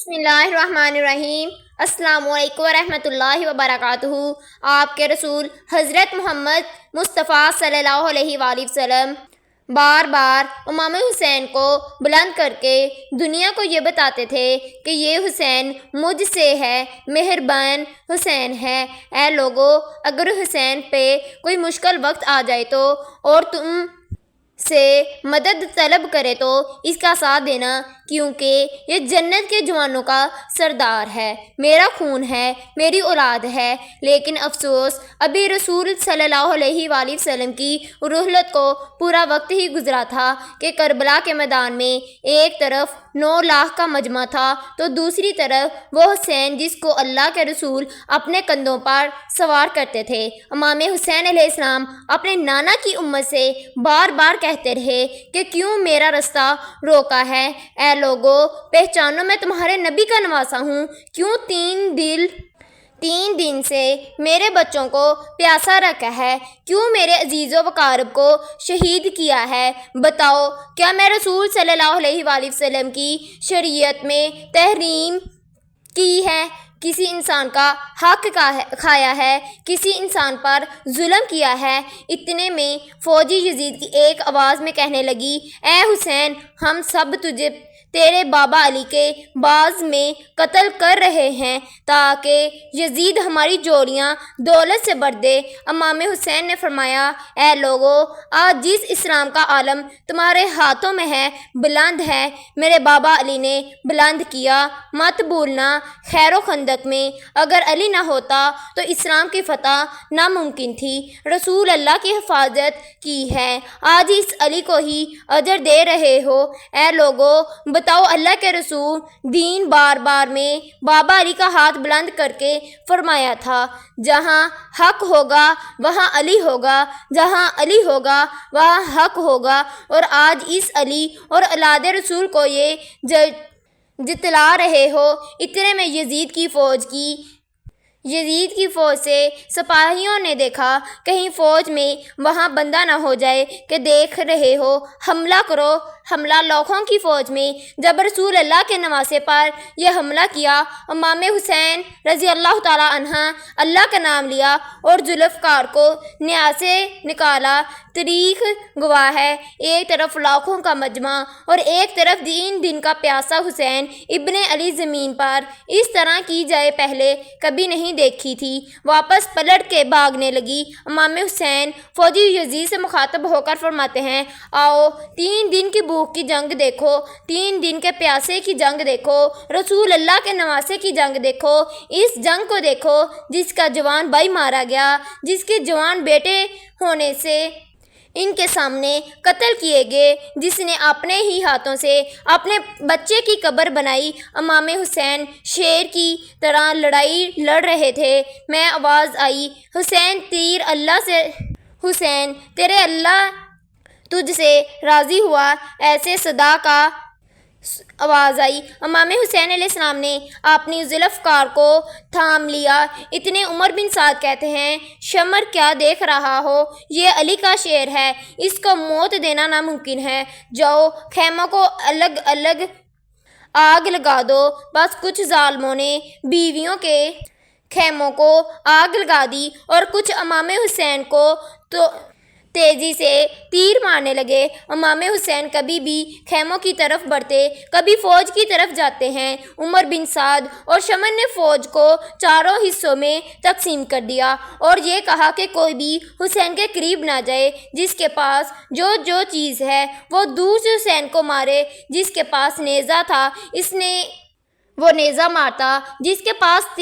بسم اللہ الرحمن الرحیم۔ السلام علیکم ورحمۃ اللہ وبرکاتہ۔ آپ کے رسول حضرت محمد مصطفیٰ صلی اللہ علیہ وآلہ وسلم بار بار امام حسین کو بلند کر کے دنیا کو یہ بتاتے تھے کہ یہ حسین مجھ سے ہے، مہربان حسین ہے۔ اے لوگو، اگر حسین پہ کوئی مشکل وقت آ جائے تو اور تم سے مدد طلب کرے تو اس کا ساتھ دینا، کیونکہ یہ جنت کے جوانوں کا سردار ہے، میرا خون ہے، میری اولاد ہے۔ لیکن افسوس، ابھی رسول صلی اللہ علیہ وآلہ وسلم کی رحلت کو پورا وقت ہی گزرا تھا کہ کربلا کے میدان میں ایک طرف 9 لاکھ کا مجمع تھا تو دوسری طرف وہ حسین جس کو اللہ کے رسول اپنے کندھوں پر سوار کرتے تھے۔ امام حسین علیہ السلام اپنے نانا کی امت سے بار بار کہتے رہے کہ کیوں میرا رستہ روکا ہے؟ اے لوگو، پہچانو میں تمہارے نبی کا نواسا ہوں، کیوں 3 دن سے میرے بچوں کو پیاسا رکھا ہے، کیوں میرے عزیز و اقارب کو شہید کیا ہے؟ بتاؤ، کیا میں رسول صلی اللہ علیہ وآلہ وسلم کی شریعت میں تحریم کی ہے؟ کسی انسان کا حق کھایا ہے؟ کسی انسان پر ظلم کیا ہے؟ اتنے میں فوجی یزید کی ایک آواز میں کہنے لگی، اے حسین، ہم سب تجھے تیرے بابا علی کے باز میں قتل کر رہے ہیں تاکہ یزید ہماری جوڑیاں دولت سے بھر دے۔ امام حسین نے فرمایا، اے لوگو، آج جس اسلام کا عالم تمہارے ہاتھوں میں ہے، بلند ہے، میرے بابا علی نے بلند کیا۔ مت بھولنا، خیر و خندق میں اگر علی نہ ہوتا تو اسلام کی فتح ناممکن تھی۔ رسول اللہ کی حفاظت کی ہے، آج اس علی کو ہی اجر دے رہے ہو۔ اے لوگو، بتاؤ، اللہ کے رسول دین بار میں بابا علی کا ہاتھ بلند کر کے فرمایا تھا، جہاں حق ہوگا وہاں علی ہوگا، جہاں علی ہوگا وہاں حق ہوگا۔ اور آج اس علی اور اولاد رسول کو یہ جتلا رہے ہو۔ اتنے میں یزید کی فوج سے سپاہیوں نے دیکھا کہیں فوج میں وہاں بندہ نہ ہو جائے کہ دیکھ رہے ہو، حملہ کرو۔ حملہ لاکھوں کی فوج میں جب رسول اللہ کے نواسے پر یہ حملہ کیا، امام حسین رضی اللہ تعالیٰ عنہ اللہ کا نام لیا اور ذوالفقار کو نیاز سے نکالا۔ تاریخ گواہ ہے، ایک طرف لاکھوں کا مجمع اور ایک طرف 3 دن کا پیاسا حسین ابن علی زمین پر اس طرح کی جائے پہلے کبھی نہیں دیکھی تھی۔ واپس پلٹ کے بھاگنے لگی۔ امام حسین فوجی یزید سے مخاطب ہو کر فرماتے ہیں، آؤ 3 دن کی بھوک کی جنگ دیکھو، 3 دن کے پیاسے کی جنگ دیکھو، رسول اللہ کے نواسے کی جنگ دیکھو، اس جنگ کو دیکھو جس کا جوان بھائی مارا گیا، جس کے جوان بیٹے ہونے سے ان کے سامنے قتل کیے گئے، جس نے اپنے ہی ہاتھوں سے اپنے بچے کی قبر بنائی۔ امام حسین شیر کی طرح لڑائی لڑ رہے تھے۔ میں آواز آئی، حسین حسین تیرے اللہ تجھ سے راضی ہوا، ایسے صدا کا آواز آئی۔ امام حسین علیہ السلام نے اپنی ذوالفقار کو تھام لیا۔ اتنے عمر بن سعد کہتے ہیں، شمر کیا دیکھ رہا ہو، یہ علی کا شیر ہے، اس کو موت دینا ناممکن ہے۔ جاؤ، خیموں کو الگ الگ آگ لگا دو۔ بس کچھ ظالموں نے بیویوں کے خیموں کو آگ لگا دی اور کچھ امام حسین کو تو تیزی سے تیر مارنے لگے۔ امام حسین کبھی بھی خیموں کی طرف بڑھتے، کبھی فوج کی طرف جاتے ہیں۔ عمر بن سعد اور شمر نے فوج کو 4 حصوں میں تقسیم کر دیا اور یہ کہا کہ کوئی بھی حسین کے قریب نہ جائے، جس کے پاس جو چیز ہے وہ دور سے حسین کو مارے، جس کے پاس نیزہ تھا وہ نیزہ مارتا، جس کے پاس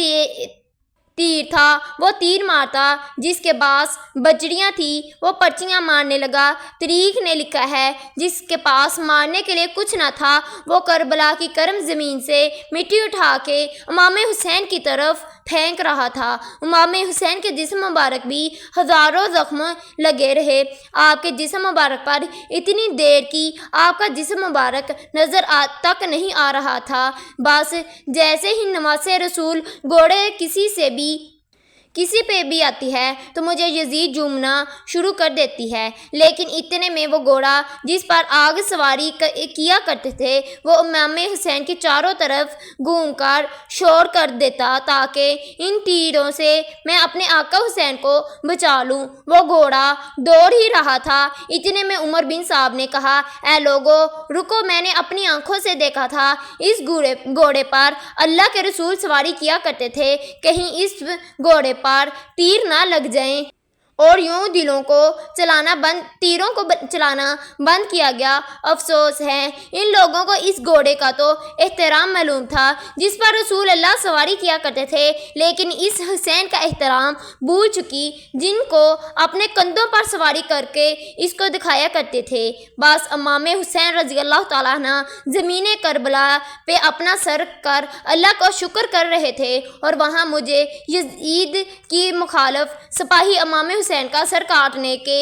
تیر تھا وہ تیر مارتا، جس کے پاس بچڑیاں تھیں وہ پرچیاں مارنے لگا۔ تاریخ نے لکھا ہے، جس کے پاس مارنے کے لیے کچھ نہ تھا وہ کربلا کی کرم زمین سے مٹی اٹھا کے امام حسین کی طرف پھینک رہا تھا۔ امام حسین کے جسم مبارک بھی ہزاروں زخم لگے رہے۔ آپ کے جسم مبارک پر اتنی دیر کی آپ کا جسم مبارک نظر تک نہیں آ رہا تھا، بس جیسے ہی نواسے رسول گھوڑے کسی پہ بھی آتی ہے تو مجھے یزید جھومنا شروع کر دیتی ہے، لیکن اتنے میں وہ گھوڑا جس پر آگ سواری کیا کرتے تھے وہ امام حسین کی چاروں طرف گھوم کر شور کر دیتا تاکہ ان تیروں سے میں اپنے آقا حسین کو بچا لوں۔ وہ گھوڑا دوڑ ہی رہا تھا، اتنے میں عمر بن صاحب نے کہا، اے لوگو رکو، میں نے اپنی آنکھوں سے دیکھا تھا اس گھوڑے پر اللہ کے رسول سواری کیا کرتے تھے، کہیں اس گھوڑے پر تیر نہ لگ جائیں۔ اور یوں تیروں کو چلانا بند کیا گیا۔ افسوس ہے ان لوگوں کو اس گھوڑے کا تو احترام معلوم تھا جس پر رسول اللہ سواری کیا کرتے تھے، لیکن اس حسین کا احترام بھول چکی جن کو اپنے کندھوں پر سواری کر کے اس کو دکھایا کرتے تھے۔ بس امام حسین رضی اللہ تعالیٰ عنہ زمین کربلا پہ اپنا سر رکھ کر اللہ کا شکر کر رہے تھے، اور وہاں مجھے یزید کی مخالف سپاہی امام حسین کا سر کاٹنے کے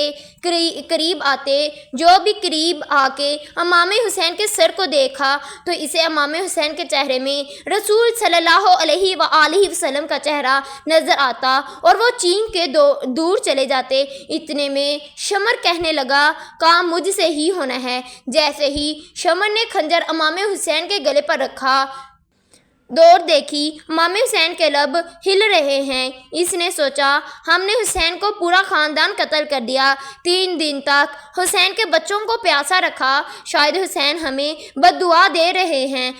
قریب آتے۔ جو بھی قریب آ کے امام حسین کے سر کو دیکھا تو اسے امام حسین کے چہرے میں رسول صلی اللہ علیہ وآلہ وسلم کا چہرہ نظر آتا اور وہ چین کے دور چلے جاتے۔ اتنے میں شمر کہنے لگا، کام مجھ سے ہی ہونا ہے۔ جیسے ہی شمر نے خنجر امام حسین کے گلے پر رکھا، دوڑ دیکھی امام حسین کے لب ہل رہے ہیں۔ اس نے سوچا ہم نے حسین کو پورا خاندان قتل کر دیا، 3 دن تک حسین کے بچوں کو پیاسا رکھا، شاید حسین ہمیں بد دعا دے رہے ہیں۔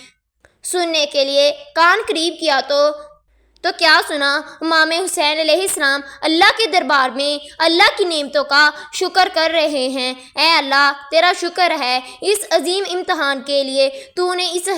سننے کے لیے کان قریب کیا تو کیا سنا؟ امام حسین علیہ السلام اللہ کے دربار میں اللہ کی نعمتوں کا شکر کر رہے ہیں۔ اے اللہ تیرا شکر ہے اس عظیم امتحان کے لیے تو نے اس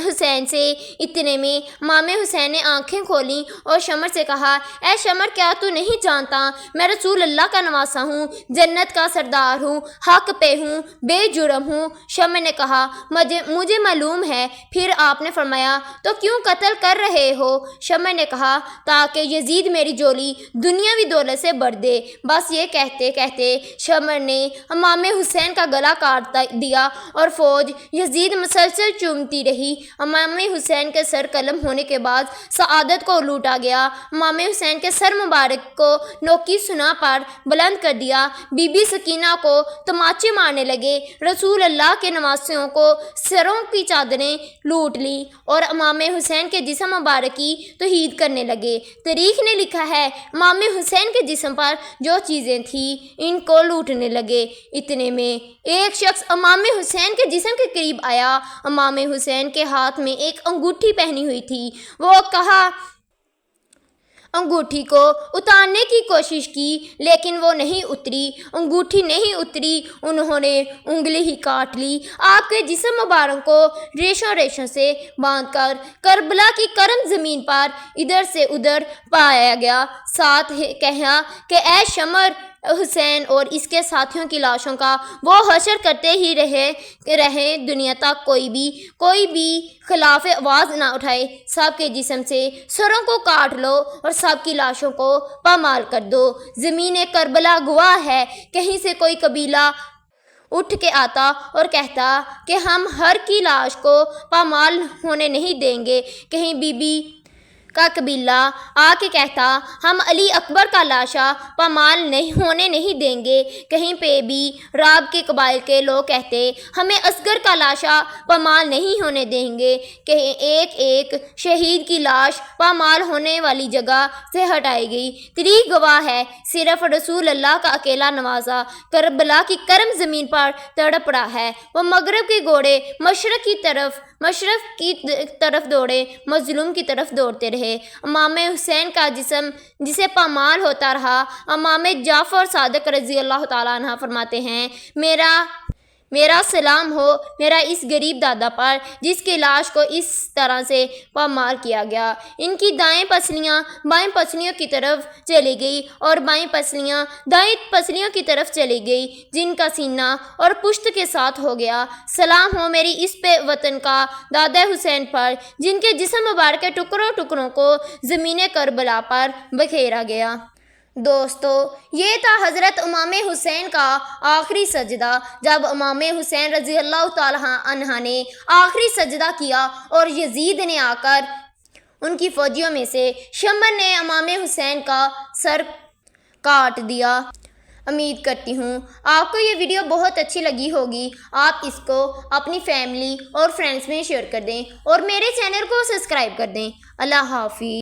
حسین سے۔ اتنے میں امام حسین نے آنکھیں کھولیں اور شمر سے کہا، اے شمر کیا تو نہیں جانتا میں رسول اللہ کا نواسا ہوں، جنت کا سردار ہوں، حق پہ ہوں، بے جرم ہوں؟ شمر نے کہا، مجھے معلوم ہے۔ پھر آپ نے فرمایا، تو کیوں قتل کر رہے ہو؟ شمر نے کہا، تاکہ یزید میری جولی دنیاوی دولت سے بھر دے۔ بس یہ کہتے کہتے شمر نے امام حسین کا گلا کاٹ دیا اور فوج یزید مسلسل چومتی رہی۔ امام حسین کے سر قلم ہونے کے بعد سعادت کو لوٹا گیا۔ امام حسین کے سر مبارک کو نوکی سنا پر بلند کر دیا۔ بی بی سکینہ کو تماچے مارنے لگے، رسول اللہ کے نواسوں کو سروں کی چادریں لوٹ لی اور امام حسین کے جسم مبارک کی توحید کرنے لگے۔ تاریخ نے لکھا ہے امام حسین کے جسم پر جو چیزیں تھیں ان کو لوٹنے لگے۔ اتنے میں ایک شخص امام حسین کے جسم کے قریب آیا۔ امام حسین کے ہاتھ میں ایک انگوٹھی پہنی ہوئی تھی۔ وہ کہا انگوٹھی کو اتارنے کی کوشش کی لیکن وہ نہیں اتری، انگوٹھی نہیں اتری، انہوں نے انگلی ہی کاٹ لی۔ آپ کے جسم مبارک کو ریشوں سے باندھ کر کربلا کی کرم زمین پر ادھر سے ادھر پایا گیا۔ ساتھ کہا کہ اے شمر، حسین اور اس کے ساتھیوں کی لاشوں کا وہ حشر کرتے ہی رہے دنیا تک کوئی بھی خلاف آواز نہ اٹھائے۔ سب کے جسم سے سروں کو کاٹ لو اور سب کی لاشوں کو پامال کر دو۔ زمین کربلا گواہ ہے، کہیں سے کوئی قبیلہ اٹھ کے آتا اور کہتا کہ ہم ہر کی لاش کو پامال ہونے نہیں دیں گے، کہیں بی بی کا قبیلہ آ کے کہتا ہم علی اکبر کا لاشا پامال ہونے نہیں دیں گے، کہیں پہ بھی راب کے قبائل کے لوگ کہتے ہمیں اصغر کا لاشا پامال نہیں ہونے دیں گے، کہیں ایک ایک شہید کی لاش پامال ہونے والی جگہ سے ہٹائی گئی۔ تاریخ گواہ ہے صرف رسول اللہ کا اکیلا نوازا کربلا کی کرم زمین پر تڑپ رہا ہے۔ وہ مغرب کے گھوڑے مشرق کی طرف دوڑے، مظلوم کی طرف دوڑتے رہے۔ امام حسین کا جسم جسے پامال ہوتا رہا۔ امام جعفر صادق رضی اللہ تعالیٰ عنہ فرماتے ہیں، میرا سلام ہو میرا اس غریب دادا پر جس کی لاش کو اس طرح سے پامال کیا گیا۔ ان کی دائیں پسلیاں بائیں پسلیوں کی طرف چلی گئی اور بائیں پسلیاں دائیں پسلیوں کی طرف چلی گئی، جن کا سینہ اور پشت کے ساتھ ہو گیا۔ سلام ہو میری اس پہ وطن کا دادا حسین پر جن کے جسم مبارک کے ٹکڑوں کو زمین کربلا پر بکھیرا گیا۔ دوستو، یہ تھا حضرت امام حسین کا آخری سجدہ، جب امام حسین رضی اللہ تعالیٰ عنہ نے آخری سجدہ کیا اور یزید نے آ کر ان کی فوجیوں میں سے شمر نے امام حسین کا سر کاٹ دیا۔ امید کرتی ہوں آپ کو یہ ویڈیو بہت اچھی لگی ہوگی۔ آپ اس کو اپنی فیملی اور فرینڈز میں شیئر کر دیں اور میرے چینل کو سبسکرائب کر دیں۔ اللہ حافظ۔